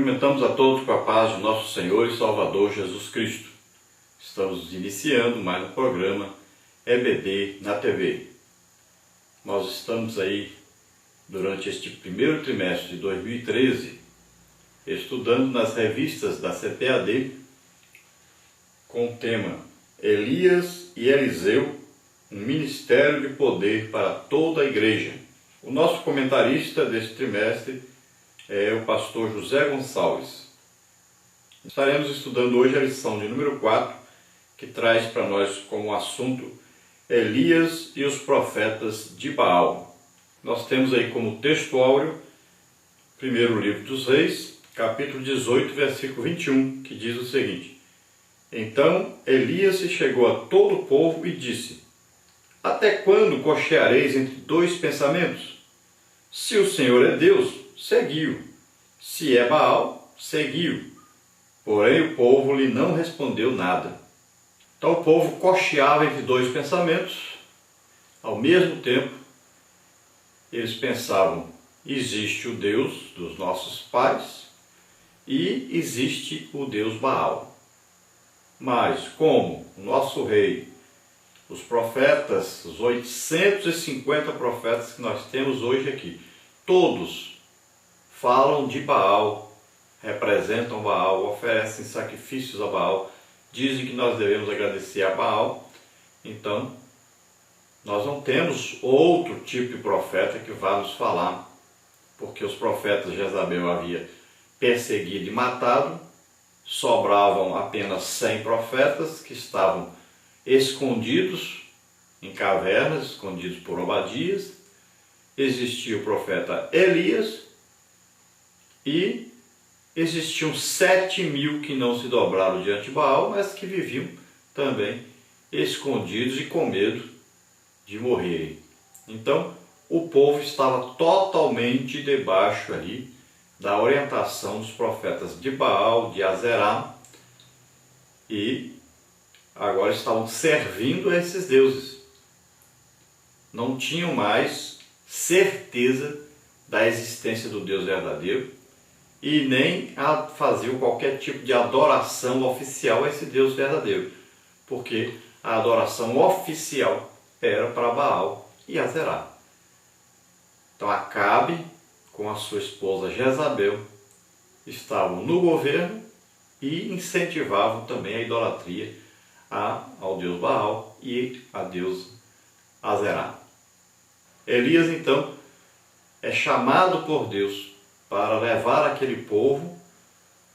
Cumprimentamos a todos com a paz de nosso Senhor e Salvador Jesus Cristo. Estamos iniciando mais um programa EBD na TV. Nós estamos aí durante este primeiro trimestre de 2013 estudando nas revistas da CPAD com o tema Elias e Eliseu, um ministério de poder para toda a igreja. O nosso comentarista deste trimestre é o pastor José Gonçalves. Estaremos estudando hoje a lição de número 4, que traz para nós como assunto Elias e os profetas de Baal. Nós temos aí como texto áureo, primeiro livro dos Reis, capítulo 18, versículo 21, que diz o seguinte: Então Elias se chegou a todo o povo e disse: Até quando cocheareis entre dois pensamentos? Se o Senhor é Deus, seguiu. Se é Baal, seguiu. Porém o povo lhe não respondeu nada. Então o povo cocheava entre dois pensamentos. Ao mesmo tempo, eles pensavam: existe o Deus dos nossos pais e existe o Deus Baal. Mas como o nosso rei, os profetas, os 850 profetas que nós temos hoje aqui, todos falam de Baal, representam Baal, oferecem sacrifícios a Baal, dizem que nós devemos agradecer a Baal. Então, nós não temos outro tipo de profeta que vá nos falar, porque os profetas Jezabel havia perseguido e matado, sobravam apenas 100 profetas que estavam escondidos em cavernas, escondidos por Obadias. Existia o profeta Elias e existiam 7.000 que não se dobraram diante de Baal, mas que viviam também escondidos e com medo de morrerem. Então, o povo estava totalmente debaixo ali da orientação dos profetas de Baal, de Azerá, e agora estavam servindo a esses deuses. Não tinham mais certeza da existência do Deus verdadeiro e nem faziam qualquer tipo de adoração oficial a esse Deus verdadeiro, porque a adoração oficial era para Baal e Azerá. Então Acabe, com a sua esposa Jezabel, estavam no governo e incentivavam também a idolatria ao Deus Baal e a Deus Azerá. Elias então é chamado por Deus para levar aquele povo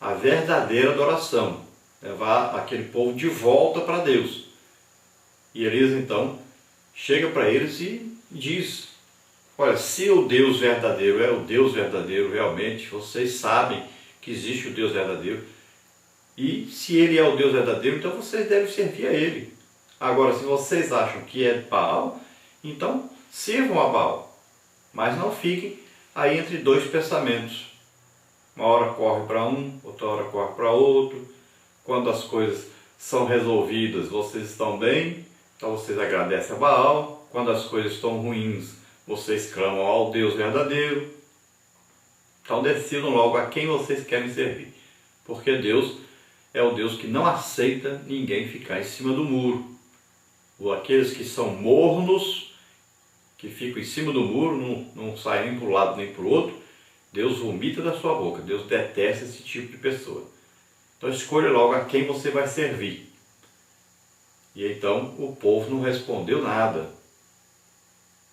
à verdadeira adoração, levar aquele povo de volta para Deus. E Elias então chega para eles e diz: olha, se o Deus verdadeiro é o Deus verdadeiro realmente, vocês sabem que existe o Deus verdadeiro, e se ele é o Deus verdadeiro, então vocês devem servir a ele. Agora, se vocês acham que é Baal, então sirvam a Baal, mas não fiquem aí entre dois pensamentos. Uma hora corre para um, outra hora corre para outro. Quando as coisas são resolvidas, vocês estão bem, então vocês agradecem a Baal. Quando as coisas estão ruins, vocês clamam ao Deus verdadeiro. Então decidam logo a quem vocês querem servir, porque Deus é o Deus que não aceita ninguém ficar em cima do muro. Ou aqueles que são mornos, que ficam em cima do muro, não saem nem para um lado nem para o outro, Deus vomita da sua boca. Deus detesta esse tipo de pessoa. Então escolha logo a quem você vai servir. E então o povo não respondeu nada.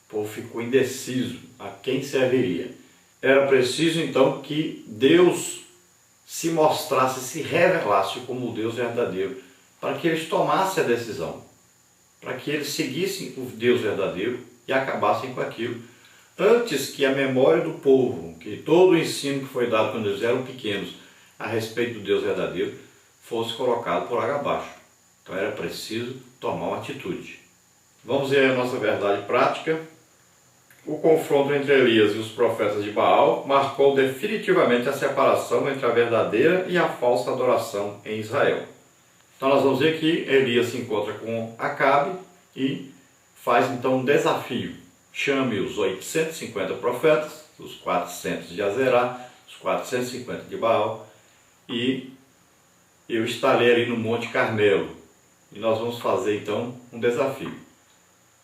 O povo ficou indeciso a quem serviria. Era preciso então que Deus se mostrasse, se revelasse como o Deus verdadeiro, para que eles tomassem a decisão, para que eles seguissem o Deus verdadeiro e acabassem com aquilo, antes que a memória do povo, que todo o ensino que foi dado quando eles eram pequenos a respeito do Deus verdadeiro, fosse colocado por água abaixo. Então era preciso tomar uma atitude. Vamos ver a nossa verdade prática. O confronto entre Elias e os profetas de Baal marcou definitivamente a separação entre a verdadeira e a falsa adoração em Israel. Então nós vamos ver que Elias se encontra com Acabe e faz então um desafio. Chame os 850 profetas, os 400 de Azerá, os 450 de Baal, e eu estarei ali no Monte Carmelo. E nós vamos fazer então um desafio.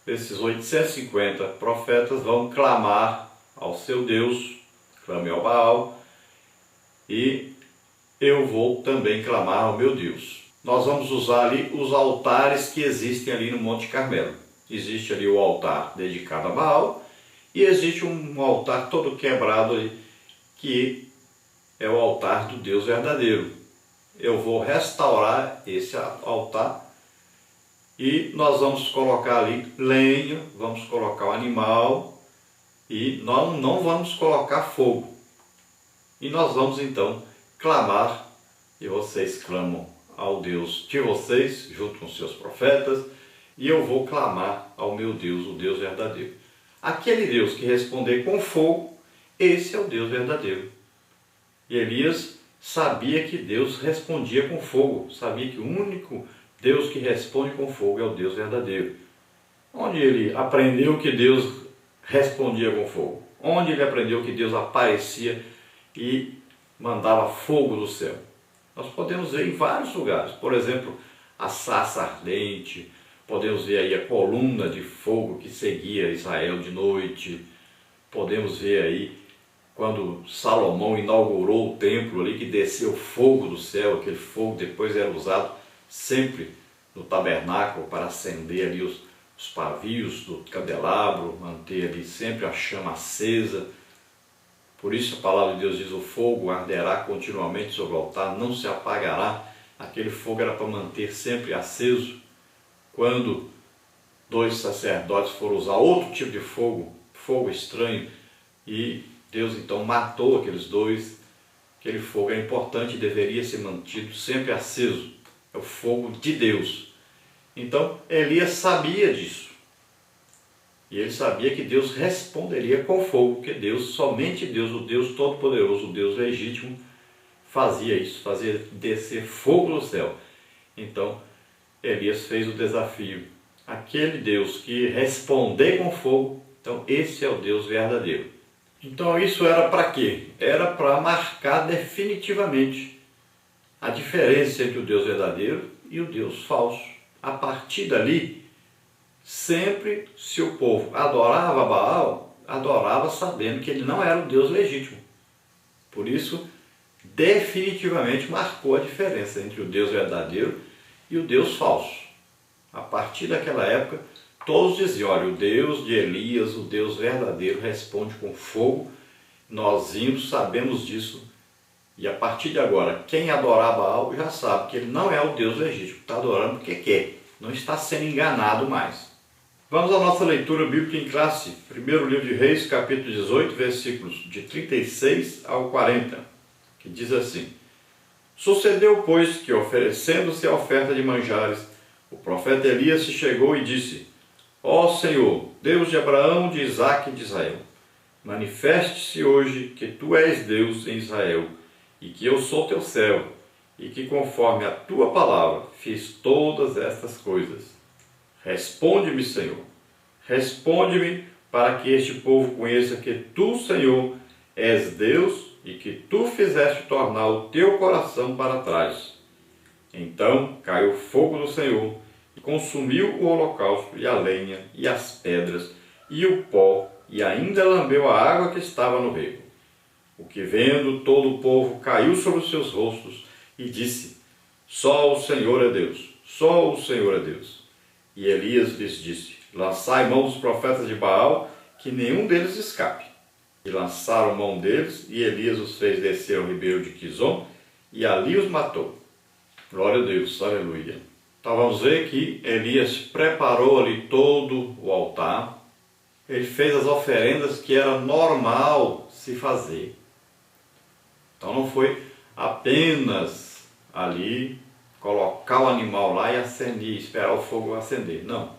Esses 850 profetas vão clamar ao seu Deus, clame ao Baal, e eu vou também clamar ao meu Deus. Nós vamos usar ali os altares que existem ali no Monte Carmelo. Existe ali o altar dedicado a Baal e existe um altar todo quebrado ali, que é o altar do Deus verdadeiro. Eu vou restaurar esse altar e nós vamos colocar ali lenha, vamos colocar o animal e nós não vamos colocar fogo. E nós vamos então clamar, e vocês clamam ao Deus de vocês, junto com seus profetas, e eu vou clamar ao meu Deus, o Deus verdadeiro. Aquele Deus que responder com fogo, esse é o Deus verdadeiro. E Elias sabia que Deus respondia com fogo, sabia que o único Deus que responde com fogo é o Deus verdadeiro. Onde ele aprendeu que Deus respondia com fogo? Onde ele aprendeu que Deus aparecia e mandava fogo do céu? Nós podemos ver em vários lugares. Por exemplo, a sarça ardente, podemos ver aí a coluna de fogo que seguia Israel de noite. Podemos ver aí quando Salomão inaugurou o templo ali, que desceu fogo do céu. Aquele fogo depois era usado sempre no tabernáculo para acender ali os pavios do candelabro, manter ali sempre a chama acesa. Por isso a palavra de Deus diz: o fogo arderá continuamente sobre o altar, não se apagará. Aquele fogo era para manter sempre aceso. Quando dois sacerdotes foram usar outro tipo de fogo, fogo estranho, e Deus então matou aqueles dois, aquele fogo é importante e deveria ser mantido sempre aceso. É o fogo de Deus. Então Elias sabia disso. E ele sabia que Deus responderia com fogo, porque Deus, somente Deus, o Deus Todo-Poderoso, o Deus legítimo, fazia isso, fazia descer fogo do céu. Então Elias fez o desafio. Aquele Deus que responder com fogo, então esse é o Deus verdadeiro. Então isso era para quê? Era para marcar definitivamente a diferença entre o Deus verdadeiro e o Deus falso. A partir dali, sempre se o povo adorava Baal, adorava sabendo que ele não era o Deus legítimo. Por isso, definitivamente marcou a diferença entre o Deus verdadeiro e o Deus falso. A partir daquela época, todos diziam: olha, o Deus de Elias, o Deus verdadeiro, responde com fogo. Nós sabemos disso. E a partir de agora, quem adorar Baal já sabe que ele não é o Deus legítimo, está adorando porque quer, não está sendo enganado mais. Vamos à nossa leitura bíblica em classe. Primeiro livro de Reis, capítulo 18, versículos de 36 ao 40, que diz assim: Sucedeu, pois, que oferecendo-se a oferta de manjares, o profeta Elias se chegou e disse: Ó Senhor, Deus de Abraão, de Isaque e de Israel, manifeste-se hoje que tu és Deus em Israel, e que eu sou teu servo, e que conforme a tua palavra fiz todas estas coisas. Responde-me, Senhor, responde-me, para que este povo conheça que tu, Senhor, és Deus, e que tu fizeste tornar o teu coração para trás. Então caiu fogo do Senhor, e consumiu o holocausto, e a lenha, e as pedras, e o pó, e ainda lambeu a água que estava no rego. O que vendo todo o povo caiu sobre os seus rostos, e disse: Só o Senhor é Deus, só o Senhor é Deus. E Elias lhes disse: Lançai mão dos profetas de Baal, que nenhum deles escape. E lançaram mão deles, e Elias os fez descer ao ribeiro de Quizon, e ali os matou. Glória a Deus, aleluia. Então vamos ver que Elias preparou ali todo o altar. Ele fez as oferendas que era normal se fazer. Então não foi apenas ali colocar o animal lá e acender, esperar o fogo acender. Não.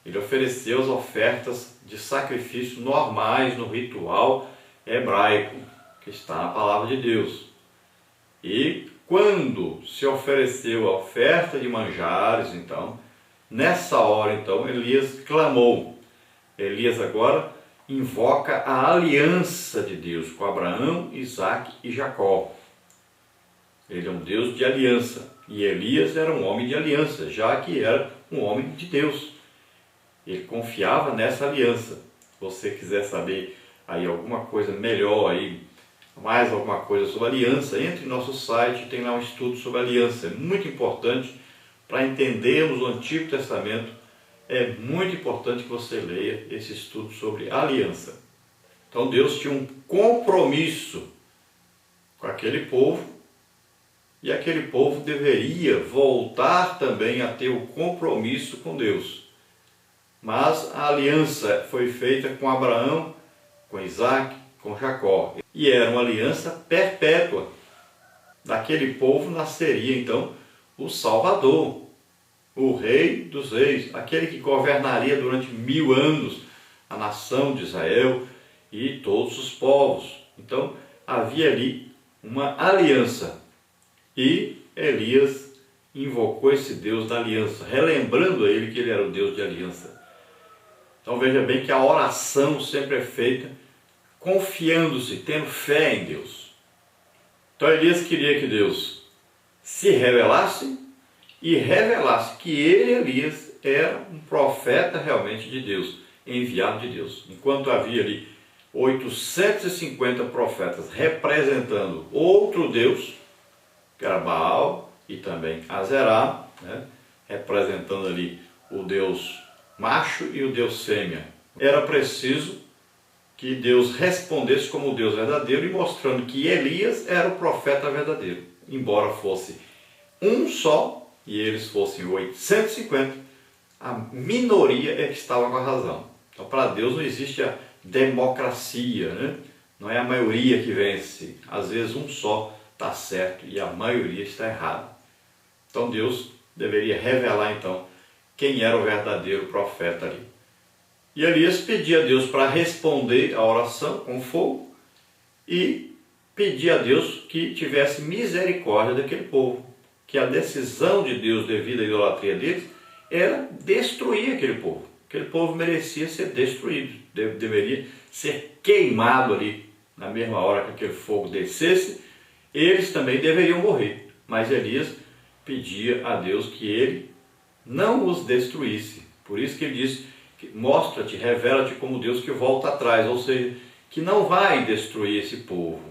Ele ofereceu as ofertas de sacrifício normais no ritual hebraico, que está na palavra de Deus. E quando se ofereceu a oferta de manjares, então, nessa hora, então, Elias clamou. Elias agora invoca a aliança de Deus com Abraão, Isaque e Jacó. Ele é um Deus de aliança. E Elias era um homem de aliança, já que era um homem de Deus. Ele confiava nessa aliança. Se você quiser saber aí alguma coisa melhor, aí, mais alguma coisa sobre aliança, entre no nosso site, tem lá um estudo sobre aliança. É muito importante para entendermos o Antigo Testamento. É muito importante que você leia esse estudo sobre aliança. Então Deus tinha um compromisso com aquele povo, e aquele povo deveria voltar também a ter o compromisso com Deus. Mas a aliança foi feita com Abraão, com Isaac, com Jacó. E era uma aliança perpétua. Daquele povo nasceria então o Salvador, o Rei dos Reis, aquele que governaria durante 1000 anos a nação de Israel e todos os povos. Então havia ali uma aliança. E Elias invocou esse Deus da aliança, relembrando a ele que ele era o Deus de aliança. Então veja bem que a oração sempre é feita confiando-se, tendo fé em Deus. Então Elias queria que Deus se revelasse e revelasse que ele, Elias, era um profeta realmente de Deus, enviado de Deus. Enquanto havia ali 850 profetas representando outro Deus, que era Baal, e também Azerá, representando ali o Deus macho e o Deus fêmea. Era preciso que Deus respondesse como o Deus verdadeiro e mostrando que Elias era o profeta verdadeiro. Embora fosse um só, e eles fossem 850, a minoria é que estava com a razão. Então para Deus não existe a democracia, não é a maioria que vence. Às vezes um só está certo e a maioria está errada. Então Deus deveria revelar então quem era o verdadeiro profeta ali. E Elias pedia a Deus para responder a oração com fogo e pedia a Deus que tivesse misericórdia daquele povo, que a decisão de Deus devido à idolatria deles era destruir aquele povo. Aquele povo merecia ser destruído, deveria ser queimado ali na mesma hora que aquele fogo descesse. Eles também deveriam morrer, mas Elias pedia a Deus que ele não os destruísse. Por isso que ele diz, mostra-te, revela-te como Deus que volta atrás, ou seja, que não vai destruir esse povo,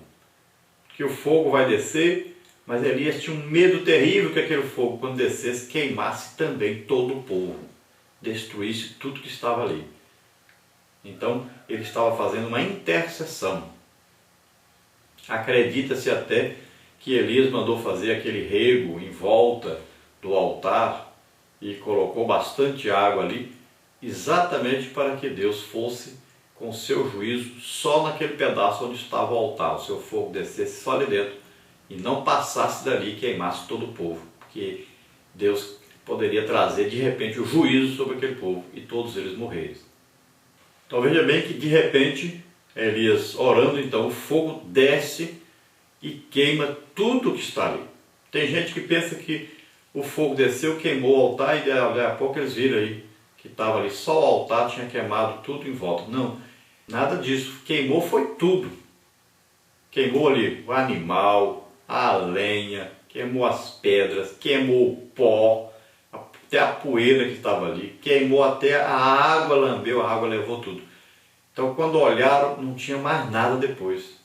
que o fogo vai descer, mas Elias tinha um medo terrível que aquele fogo, quando descesse, queimasse também todo o povo, destruísse tudo que estava ali. Então ele estava fazendo uma intercessão. Acredita-se até que Elias mandou fazer aquele rego em volta do altar e colocou bastante água ali, exatamente para que Deus fosse com seu juízo só naquele pedaço onde estava o altar, o seu fogo descesse só ali dentro e não passasse dali e queimasse todo o povo, porque Deus poderia trazer de repente o juízo sobre aquele povo e todos eles morrerem. Então veja bem que de repente Elias orando, então o fogo desce e queima tudo que está ali. Tem gente que pensa que o fogo desceu, queimou o altar e daí a pouco eles viram aí que estava ali só o altar, tinha queimado tudo em volta. Não, nada disso. Queimou foi tudo. Queimou ali o animal, a lenha, queimou as pedras, queimou o pó, até a poeira que estava ali, queimou até a água, lambeu a água, levou tudo. Então quando olharam, não tinha mais nada depois.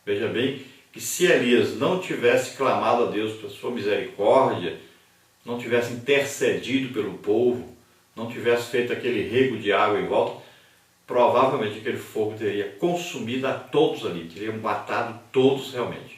Veja bem que se Elias não tivesse clamado a Deus por sua misericórdia, não tivesse intercedido pelo povo, não tivesse feito aquele rego de água em volta, provavelmente aquele fogo teria consumido a todos ali, teria matado todos realmente.